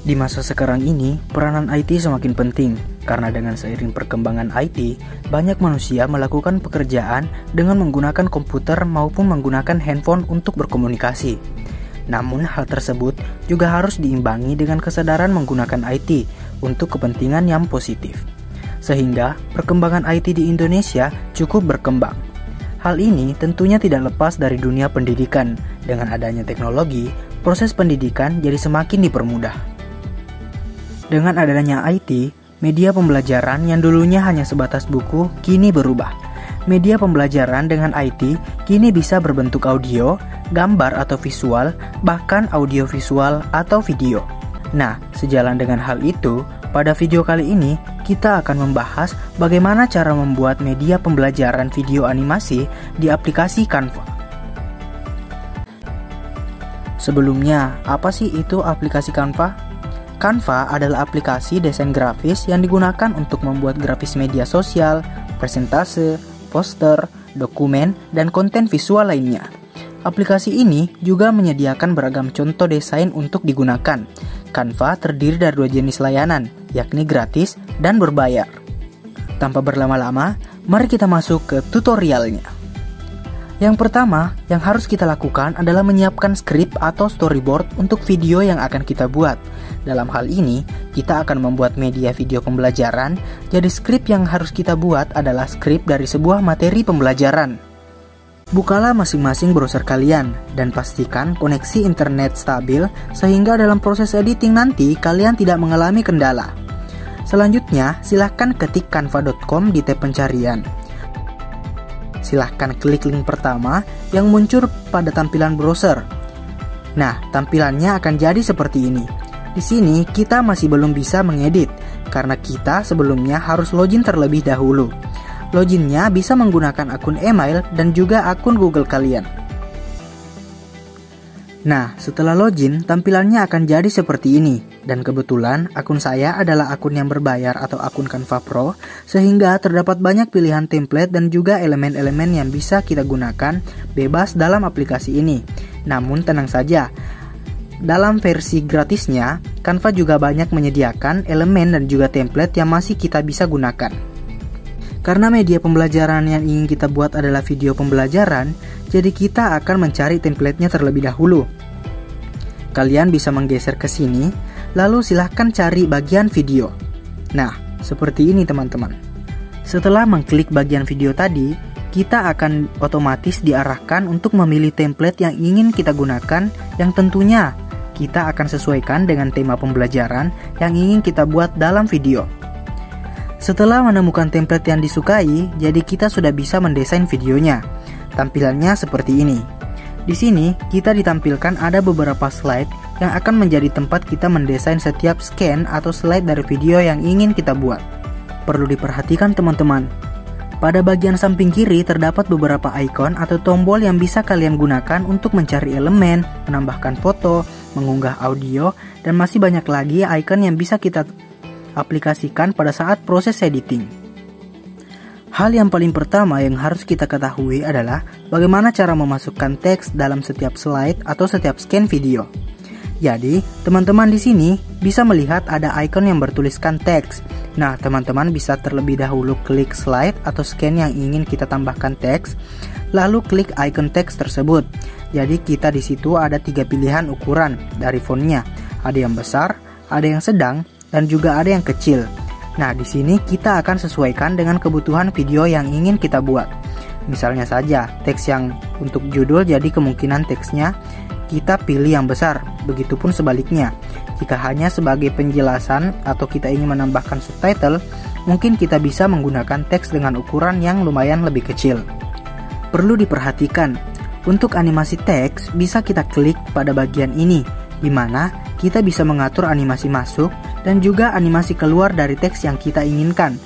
Di masa sekarang ini, peranan IT semakin penting karena dengan seiring perkembangan IT, banyak manusia melakukan pekerjaan dengan menggunakan komputer maupun menggunakan handphone untuk berkomunikasi. Namun hal tersebut juga harus diimbangi dengan kesadaran menggunakan IT untuk kepentingan yang positif. Sehingga perkembangan IT di Indonesia cukup berkembang. Hal ini tentunya tidak lepas dari dunia pendidikan. Dengan adanya teknologi, proses pendidikan jadi semakin dipermudah. Dengan adanya IT, media pembelajaran yang dulunya hanya sebatas buku kini berubah. Media pembelajaran dengan IT kini bisa berbentuk audio, gambar atau visual, bahkan audio visual atau video. Nah, sejalan dengan hal itu, pada video kali ini kita akan membahas bagaimana cara membuat media pembelajaran video animasi di aplikasi Canva. Sebelumnya, apa sih itu aplikasi Canva? Canva adalah aplikasi desain grafis yang digunakan untuk membuat grafis media sosial, presentase, poster, dokumen, dan konten visual lainnya. Aplikasi ini juga menyediakan beragam contoh desain untuk digunakan. Canva terdiri dari 2 jenis layanan, yakni gratis dan berbayar. Tanpa berlama-lama, mari kita masuk ke tutorialnya. Yang pertama, yang harus kita lakukan adalah menyiapkan skrip atau storyboard untuk video yang akan kita buat. Dalam hal ini, kita akan membuat media video pembelajaran, jadi skrip yang harus kita buat adalah skrip dari sebuah materi pembelajaran. Bukalah masing-masing browser kalian, dan pastikan koneksi internet stabil sehingga dalam proses editing nanti kalian tidak mengalami kendala. Selanjutnya, silahkan ketik canva.com di tab pencarian. Silahkan klik link pertama yang muncul pada tampilan browser. Nah, tampilannya akan jadi seperti ini. Di sini kita masih belum bisa mengedit karena kita sebelumnya harus login terlebih dahulu. Loginnya bisa menggunakan akun email dan juga akun Google kalian. Nah, setelah login, tampilannya akan jadi seperti ini. Dan kebetulan, akun saya adalah akun yang berbayar atau akun Canva Pro, sehingga terdapat banyak pilihan template dan juga elemen-elemen yang bisa kita gunakan bebas dalam aplikasi ini. Namun tenang saja, dalam versi gratisnya, Canva juga banyak menyediakan elemen dan juga template yang masih kita bisa gunakan. Karena media pembelajaran yang ingin kita buat adalah video pembelajaran, jadi kita akan mencari template-nya terlebih dahulu. Kalian bisa menggeser ke sini, lalu silahkan cari bagian video. Nah, seperti ini teman-teman. Setelah mengklik bagian video tadi, kita akan otomatis diarahkan untuk memilih template yang ingin kita gunakan, yang tentunya kita akan sesuaikan dengan tema pembelajaran yang ingin kita buat dalam video. Setelah menemukan template yang disukai, jadi kita sudah bisa mendesain videonya. Tampilannya seperti ini. Di sini, kita ditampilkan ada beberapa slide yang akan menjadi tempat kita mendesain setiap scan atau slide dari video yang ingin kita buat. Perlu diperhatikan teman-teman. Pada bagian samping kiri terdapat beberapa icon atau tombol yang bisa kalian gunakan untuk mencari elemen, menambahkan foto, mengunggah audio, dan masih banyak lagi icon yang bisa kita aplikasikan pada saat proses editing. Hal yang paling pertama yang harus kita ketahui adalah bagaimana cara memasukkan teks dalam setiap slide atau setiap scan video. Jadi, teman-teman di sini bisa melihat ada icon yang bertuliskan teks. Nah, teman-teman bisa terlebih dahulu klik slide atau scan yang ingin kita tambahkan teks, lalu klik icon teks tersebut. Jadi, kita di situ ada 3 pilihan ukuran dari fontnya. Ada yang besar, ada yang sedang, dan juga ada yang kecil. Nah, di sini kita akan sesuaikan dengan kebutuhan video yang ingin kita buat. Misalnya saja, teks yang untuk judul, jadi kemungkinan teksnya kita pilih yang besar. Begitupun sebaliknya, jika hanya sebagai penjelasan atau kita ingin menambahkan subtitle, mungkin kita bisa menggunakan teks dengan ukuran yang lumayan lebih kecil. Perlu diperhatikan, untuk animasi teks bisa kita klik pada bagian ini, di mana kita bisa mengatur animasi masuk dan juga animasi keluar dari teks yang kita inginkan.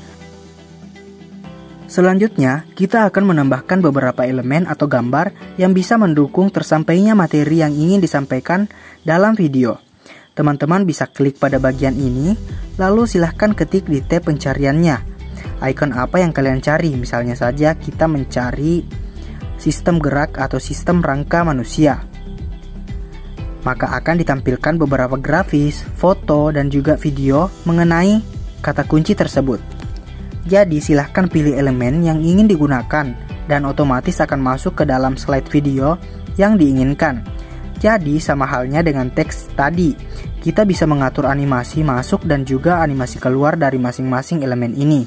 Selanjutnya, kita akan menambahkan beberapa elemen atau gambar yang bisa mendukung tersampainya materi yang ingin disampaikan dalam video. Teman-teman bisa klik pada bagian ini, lalu silahkan ketik di tab pencariannya. Icon apa yang kalian cari, misalnya saja kita mencari sistem gerak atau sistem rangka manusia. maka akan ditampilkan beberapa grafis, foto, dan juga video mengenai kata kunci tersebut. Jadi silahkan pilih elemen yang ingin digunakan dan otomatis akan masuk ke dalam slide video yang diinginkan. Jadi sama halnya dengan teks tadi, kita bisa mengatur animasi masuk dan juga animasi keluar dari masing-masing elemen ini.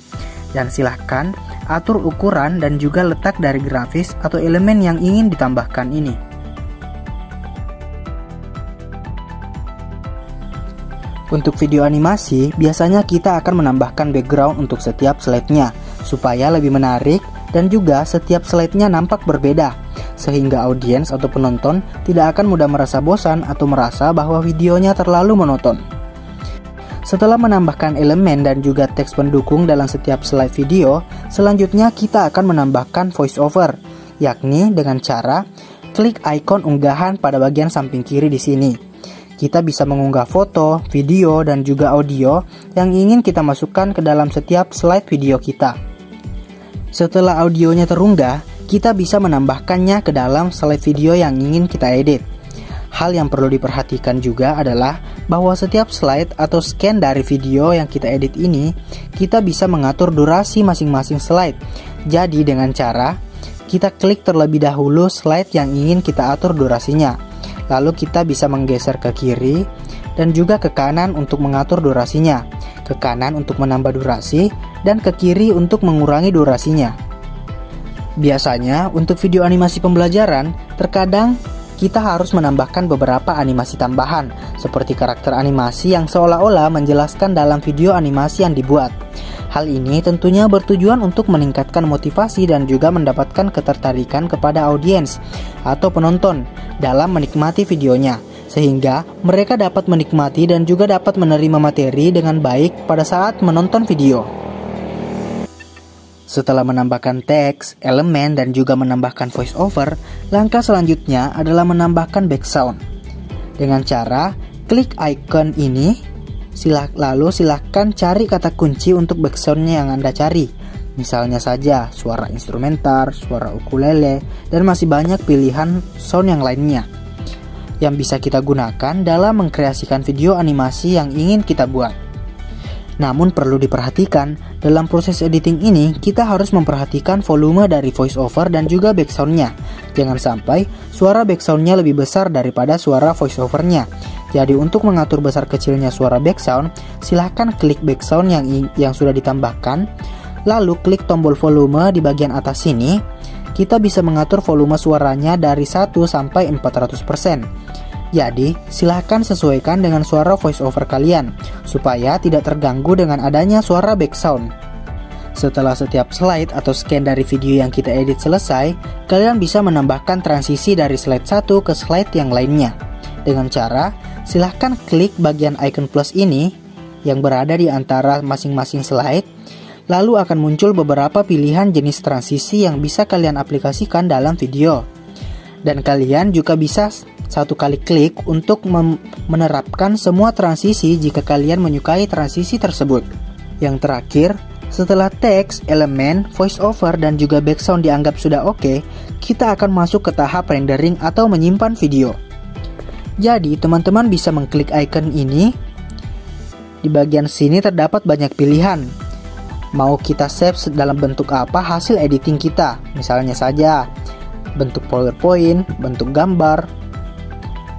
Dan silahkan atur ukuran dan juga letak dari grafis atau elemen yang ingin ditambahkan ini. Untuk video animasi, biasanya kita akan menambahkan background untuk setiap slide-nya, supaya lebih menarik dan juga setiap slide-nya nampak berbeda, sehingga audiens atau penonton tidak akan mudah merasa bosan atau merasa bahwa videonya terlalu monoton. Setelah menambahkan elemen dan juga teks pendukung dalam setiap slide video, selanjutnya kita akan menambahkan voiceover, yakni dengan cara klik ikon unggahan pada bagian samping kiri di sini. Kita bisa mengunggah foto, video, dan juga audio yang ingin kita masukkan ke dalam setiap slide video kita. Setelah audionya terunggah, kita bisa menambahkannya ke dalam slide video yang ingin kita edit. Hal yang perlu diperhatikan juga adalah bahwa setiap slide atau scan dari video yang kita edit ini, kita bisa mengatur durasi masing-masing slide. Jadi dengan cara, kita klik terlebih dahulu slide yang ingin kita atur durasinya. Lalu kita bisa menggeser ke kiri dan juga ke kanan untuk mengatur durasinya, ke kanan untuk menambah durasi, dan ke kiri untuk mengurangi durasinya. Biasanya untuk video animasi pembelajaran, terkadang kita harus menambahkan beberapa animasi tambahan, seperti karakter animasi yang seolah-olah menjelaskan dalam video animasi yang dibuat. Hal ini tentunya bertujuan untuk meningkatkan motivasi dan juga mendapatkan ketertarikan kepada audiens atau penonton dalam menikmati videonya, sehingga mereka dapat menikmati dan juga dapat menerima materi dengan baik pada saat menonton video. Setelah menambahkan teks, elemen, dan juga menambahkan voiceover, langkah selanjutnya adalah menambahkan background. Dengan cara klik icon ini, lalu silahkan cari kata kunci untuk backgroundnya yang Anda cari. Misalnya saja suara instrumental, suara ukulele, dan masih banyak pilihan sound yang lainnya yang bisa kita gunakan dalam mengkreasikan video animasi yang ingin kita buat. Namun perlu diperhatikan, dalam proses editing ini kita harus memperhatikan volume dari voiceover dan juga backsoundnya. Jangan sampai suara backsoundnya lebih besar daripada suara voiceovernya. Jadi untuk mengatur besar kecilnya suara backsound, silahkan klik backsound yang sudah ditambahkan, lalu klik tombol volume di bagian atas sini. Kita bisa mengatur volume suaranya dari 1 sampai 400%. Jadi, silahkan sesuaikan dengan suara voiceover kalian, supaya tidak terganggu dengan adanya suara backsound. Setelah setiap slide atau scan dari video yang kita edit selesai, kalian bisa menambahkan transisi dari slide 1 ke slide yang lainnya. Dengan cara, silahkan klik bagian icon plus ini yang berada di antara masing-masing slide, lalu akan muncul beberapa pilihan jenis transisi yang bisa kalian aplikasikan dalam video. Dan kalian juga bisa satu kali klik untuk menerapkan semua transisi jika kalian menyukai transisi tersebut. Yang terakhir, setelah teks, elemen, voiceover, dan juga background dianggap sudah oke, kita akan masuk ke tahap rendering atau menyimpan video. Jadi, teman-teman bisa mengklik icon ini. Di bagian sini terdapat banyak pilihan. Mau kita save dalam bentuk apa hasil editing kita, misalnya saja bentuk PowerPoint, bentuk gambar,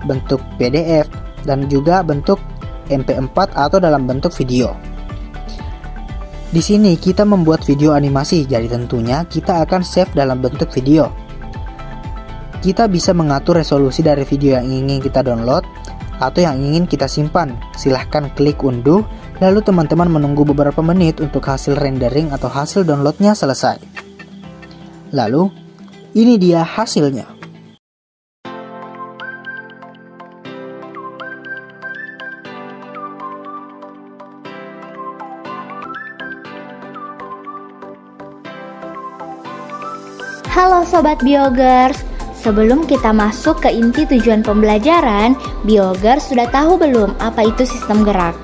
bentuk PDF, dan juga bentuk MP4 atau dalam bentuk video. Di sini kita membuat video animasi, jadi tentunya kita akan save dalam bentuk video. Kita bisa mengatur resolusi dari video yang ingin kita download atau yang ingin kita simpan. Silahkan klik unduh, lalu teman-teman menunggu beberapa menit untuk hasil rendering atau hasil downloadnya selesai. Lalu, ini dia hasilnya. Halo Sobat Biogers, sebelum kita masuk ke inti tujuan pembelajaran, Biogers sudah tahu belum apa itu sistem gerak?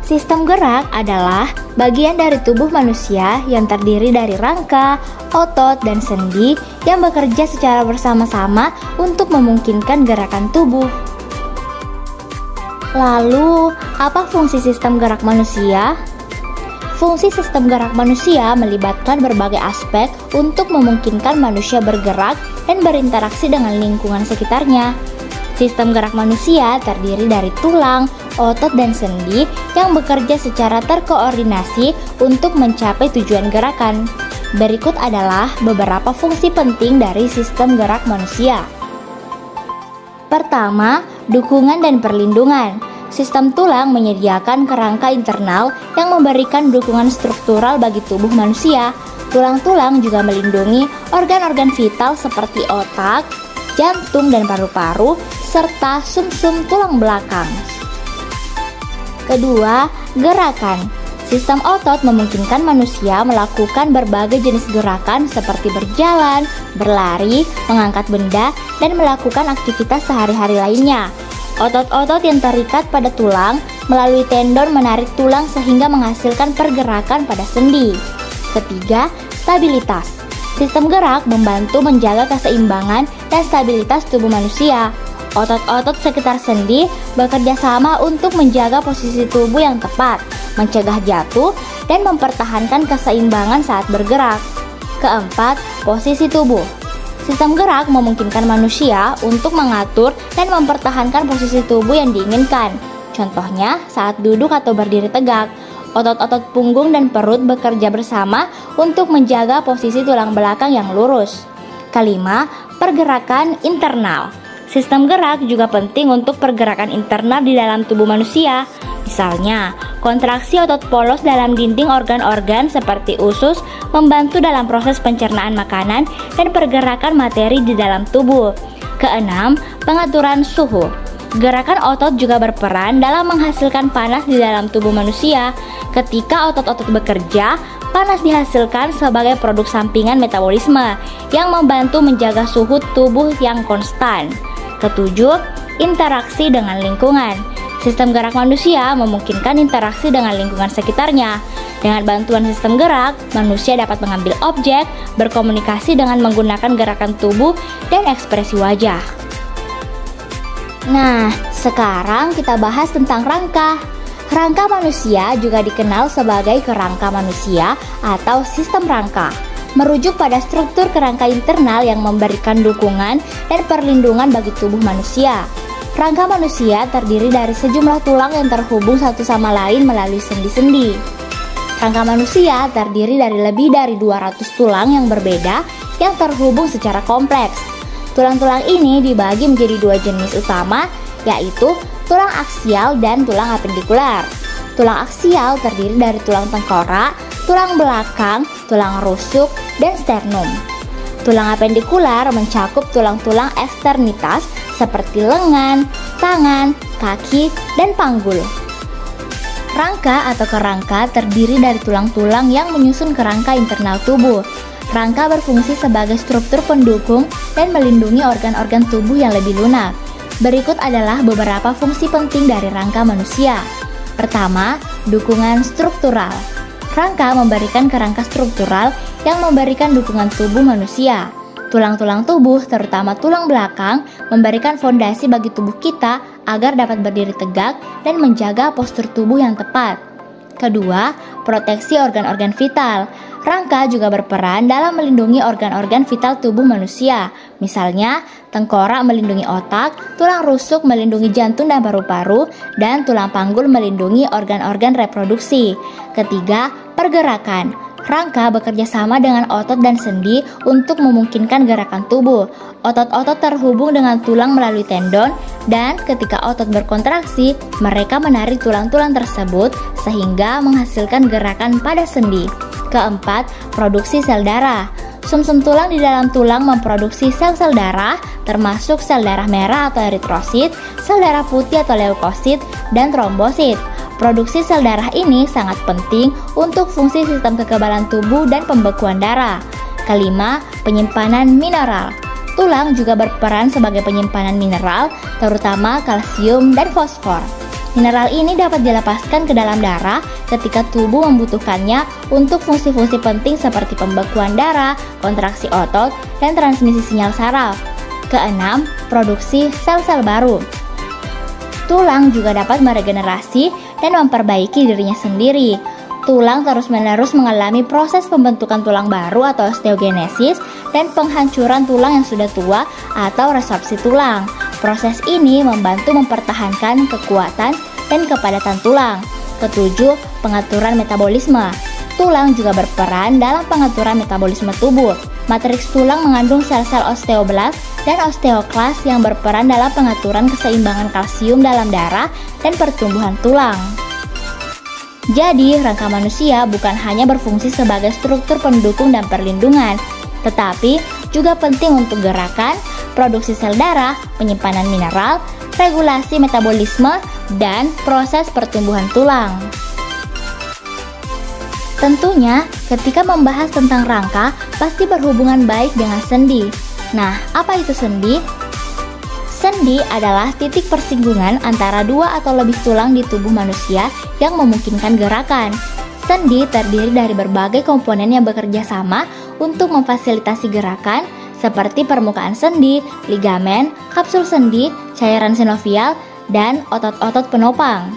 Sistem gerak adalah bagian dari tubuh manusia yang terdiri dari rangka, otot, dan sendi yang bekerja secara bersama-sama untuk memungkinkan gerakan tubuh. Lalu, apa fungsi sistem gerak manusia? Fungsi sistem gerak manusia melibatkan berbagai aspek untuk memungkinkan manusia bergerak dan berinteraksi dengan lingkungan sekitarnya. Sistem gerak manusia terdiri dari tulang, otot, dan sendi yang bekerja secara terkoordinasi untuk mencapai tujuan gerakan. Berikut adalah beberapa fungsi penting dari sistem gerak manusia. Pertama, dukungan dan perlindungan. Sistem tulang menyediakan kerangka internal yang memberikan dukungan struktural bagi tubuh manusia. Tulang-tulang juga melindungi organ-organ vital seperti otak, jantung dan paru-paru, serta sumsum tulang belakang. Kedua, gerakan. Sistem otot memungkinkan manusia melakukan berbagai jenis gerakan seperti berjalan, berlari, mengangkat benda, dan melakukan aktivitas sehari-hari lainnya. Otot-otot yang terikat pada tulang melalui tendon menarik tulang sehingga menghasilkan pergerakan pada sendi. Ketiga, stabilitas. Sistem gerak membantu menjaga keseimbangan dan stabilitas tubuh manusia. Otot-otot sekitar sendi bekerja sama untuk menjaga posisi tubuh yang tepat, mencegah jatuh, dan mempertahankan keseimbangan saat bergerak. Keempat, posisi tubuh. Sistem gerak memungkinkan manusia untuk mengatur dan mempertahankan posisi tubuh yang diinginkan. Contohnya, saat duduk atau berdiri tegak, otot-otot punggung dan perut bekerja bersama untuk menjaga posisi tulang belakang yang lurus. Kelima, pergerakan internal. Sistem gerak juga penting untuk pergerakan internal di dalam tubuh manusia. Misalnya, kontraksi otot polos dalam dinding organ-organ seperti usus membantu dalam proses pencernaan makanan dan pergerakan materi di dalam tubuh. Keenam, pengaturan suhu. Gerakan otot juga berperan dalam menghasilkan panas di dalam tubuh manusia. Ketika otot-otot bekerja, panas dihasilkan sebagai produk sampingan metabolisme yang membantu menjaga suhu tubuh yang konstan. Ketujuh, interaksi dengan lingkungan. Sistem gerak manusia memungkinkan interaksi dengan lingkungan sekitarnya. Dengan bantuan sistem gerak, manusia dapat mengambil objek, berkomunikasi dengan menggunakan gerakan tubuh dan ekspresi wajah. Nah, sekarang kita bahas tentang rangka. Rangka manusia juga dikenal sebagai kerangka manusia atau sistem rangka. Merujuk pada struktur kerangka internal yang memberikan dukungan dan perlindungan bagi tubuh manusia. Rangka manusia terdiri dari sejumlah tulang yang terhubung satu sama lain melalui sendi-sendi. Rangka manusia terdiri dari lebih dari 200 tulang yang berbeda yang terhubung secara kompleks. Tulang-tulang ini dibagi menjadi dua jenis utama, yaitu tulang aksial dan tulang apendikular. Tulang aksial terdiri dari tulang tengkorak, tulang belakang, tulang rusuk, dan sternum. Tulang apendikular mencakup tulang-tulang eksternitas seperti lengan, tangan, kaki, dan panggul. Rangka atau kerangka terdiri dari tulang-tulang yang menyusun kerangka internal tubuh. Rangka berfungsi sebagai struktur pendukung dan melindungi organ-organ tubuh yang lebih lunak. Berikut adalah beberapa fungsi penting dari rangka manusia. Pertama, dukungan struktural. Rangka memberikan kerangka struktural yang memberikan dukungan tubuh manusia. Tulang-tulang tubuh, terutama tulang belakang, memberikan fondasi bagi tubuh kita agar dapat berdiri tegak dan menjaga postur tubuh yang tepat. Kedua, proteksi organ-organ vital. Rangka juga berperan dalam melindungi organ-organ vital tubuh manusia. Misalnya, tengkorak melindungi otak, tulang rusuk melindungi jantung dan paru-paru, dan tulang panggul melindungi organ-organ reproduksi. Ketiga, pergerakan. Rangka bekerja sama dengan otot dan sendi untuk memungkinkan gerakan tubuh. Otot-otot terhubung dengan tulang melalui tendon, dan ketika otot berkontraksi, mereka menarik tulang-tulang tersebut sehingga menghasilkan gerakan pada sendi. Keempat, produksi sel darah. Sumsum tulang di dalam tulang memproduksi sel-sel darah, termasuk sel darah merah atau eritrosit, sel darah putih atau leukosit, dan trombosit. Produksi sel darah ini sangat penting untuk fungsi sistem kekebalan tubuh dan pembekuan darah. Kelima, penyimpanan mineral. Tulang juga berperan sebagai penyimpanan mineral, terutama kalsium dan fosfor. Mineral ini dapat dilepaskan ke dalam darah ketika tubuh membutuhkannya untuk fungsi-fungsi penting seperti pembekuan darah, kontraksi otot, dan transmisi sinyal saraf. Keenam, produksi sel-sel baru. Tulang juga dapat meregenerasi dan memperbaiki dirinya sendiri. Tulang terus-menerus mengalami proses pembentukan tulang baru atau osteogenesis dan penghancuran tulang yang sudah tua atau resorpsi tulang. Proses ini membantu mempertahankan kekuatan dan kepadatan tulang. Ketujuh, pengaturan metabolisme. Tulang juga berperan dalam pengaturan metabolisme tubuh. Matriks tulang mengandung sel-sel osteoblast dan osteoklas yang berperan dalam pengaturan keseimbangan kalsium dalam darah dan pertumbuhan tulang. Jadi, rangka manusia bukan hanya berfungsi sebagai struktur pendukung dan perlindungan, tetapi juga penting untuk gerakan, produksi sel darah, penyimpanan mineral, regulasi metabolisme, dan proses pertumbuhan tulang. Tentunya, ketika membahas tentang rangka, pasti berhubungan baik dengan sendi. Nah, apa itu sendi? Sendi adalah titik persinggungan antara dua atau lebih tulang di tubuh manusia yang memungkinkan gerakan. Sendi terdiri dari berbagai komponen yang bekerja sama untuk memfasilitasi gerakan, seperti permukaan sendi, ligamen, kapsul sendi, cairan sinovial, dan otot-otot penopang.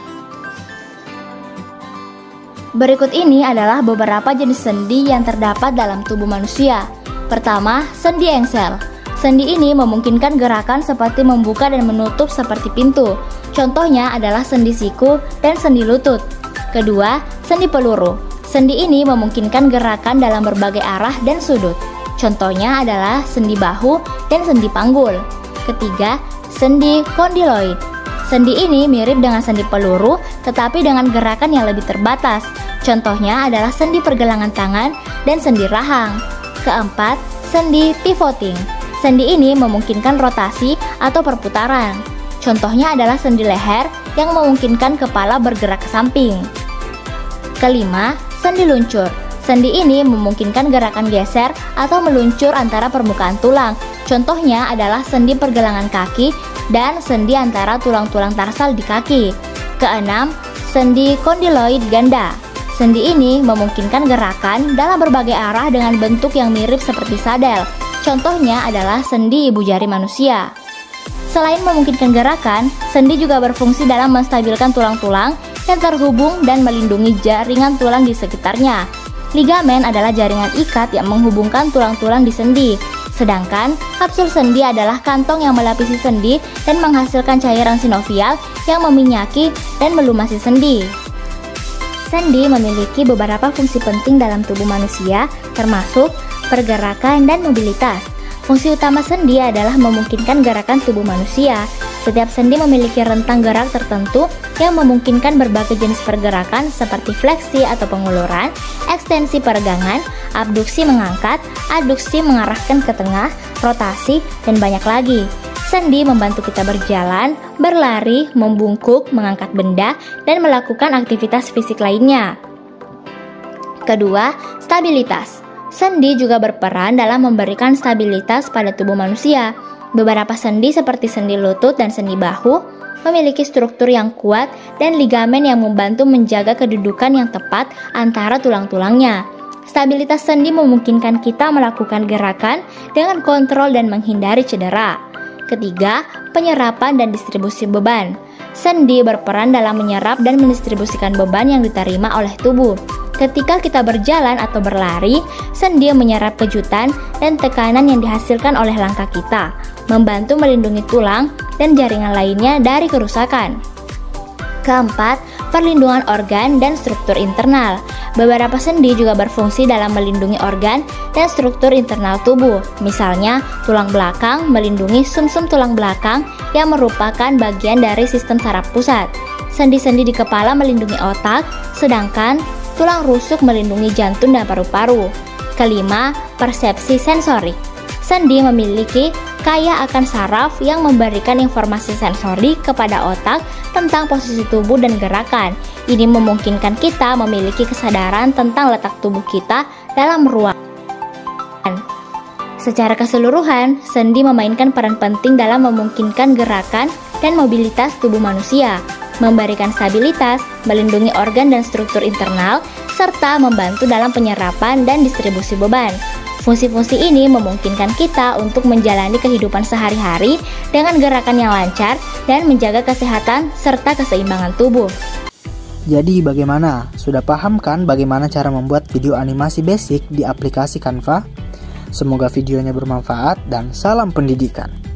Berikut ini adalah beberapa jenis sendi yang terdapat dalam tubuh manusia. Pertama, sendi engsel. Sendi ini memungkinkan gerakan seperti membuka dan menutup seperti pintu. Contohnya adalah sendi siku dan sendi lutut. Kedua, sendi peluru. Sendi ini memungkinkan gerakan dalam berbagai arah dan sudut. Contohnya adalah sendi bahu dan sendi panggul. Ketiga, sendi kondiloid. Sendi ini mirip dengan sendi peluru, tetapi dengan gerakan yang lebih terbatas. Contohnya adalah sendi pergelangan tangan dan sendi rahang. Keempat, sendi pivoting. Sendi ini memungkinkan rotasi atau perputaran. Contohnya adalah sendi leher yang memungkinkan kepala bergerak ke samping. Kelima, sendi luncur. Sendi ini memungkinkan gerakan geser atau meluncur antara permukaan tulang. Contohnya adalah sendi pergelangan kaki dan sendi antara tulang-tulang tarsal di kaki. Keenam, sendi kondiloid ganda. Sendi ini memungkinkan gerakan dalam berbagai arah dengan bentuk yang mirip seperti sadel. Contohnya adalah sendi ibu jari manusia. Selain memungkinkan gerakan, sendi juga berfungsi dalam menstabilkan tulang-tulang yang terhubung dan melindungi jaringan tulang di sekitarnya. Ligamen adalah jaringan ikat yang menghubungkan tulang-tulang di sendi. Sedangkan kapsul sendi adalah kantong yang melapisi sendi dan menghasilkan cairan sinovial yang meminyaki dan melumasi sendi. Sendi memiliki beberapa fungsi penting dalam tubuh manusia, termasuk pergerakan dan mobilitas. Fungsi utama sendi adalah memungkinkan gerakan tubuh manusia. Setiap sendi memiliki rentang gerak tertentu yang memungkinkan berbagai jenis pergerakan seperti fleksi atau penguluran, ekstensi peregangan, abduksi mengangkat, aduksi mengarahkan ke tengah, rotasi, dan banyak lagi. Sendi membantu kita berjalan, berlari, membungkuk, mengangkat benda, dan melakukan aktivitas fisik lainnya. Kedua, stabilitas. Sendi juga berperan dalam memberikan stabilitas pada tubuh manusia. Beberapa sendi seperti sendi lutut dan sendi bahu memiliki struktur yang kuat dan ligamen yang membantu menjaga kedudukan yang tepat antara tulang-tulangnya. Stabilitas sendi memungkinkan kita melakukan gerakan dengan kontrol dan menghindari cedera. Ketiga, penyerapan dan distribusi beban. Sendi berperan dalam menyerap dan mendistribusikan beban yang diterima oleh tubuh. Ketika kita berjalan atau berlari, sendi menyerap kejutan dan tekanan yang dihasilkan oleh langkah kita, membantu melindungi tulang dan jaringan lainnya dari kerusakan. Keempat, perlindungan organ dan struktur internal. Beberapa sendi juga berfungsi dalam melindungi organ dan struktur internal tubuh. Misalnya, tulang belakang melindungi sumsum tulang belakang yang merupakan bagian dari sistem saraf pusat. Sendi-sendi di kepala melindungi otak, sedangkan tulang rusuk melindungi jantung dan paru-paru. Kelima, persepsi sensorik. Sendi memiliki kaya akan saraf yang memberikan informasi sensori kepada otak tentang posisi tubuh dan gerakan. Ini memungkinkan kita memiliki kesadaran tentang letak tubuh kita dalam ruangan. Secara keseluruhan, sendi memainkan peran penting dalam memungkinkan gerakan dan mobilitas tubuh manusia, memberikan stabilitas, melindungi organ dan struktur internal, serta membantu dalam penyerapan dan distribusi beban. Fungsi-fungsi ini memungkinkan kita untuk menjalani kehidupan sehari-hari dengan gerakan yang lancar dan menjaga kesehatan serta keseimbangan tubuh. Jadi bagaimana? Sudah paham kan bagaimana cara membuat video animasi basic di aplikasi Canva? Semoga videonya bermanfaat dan salam pendidikan.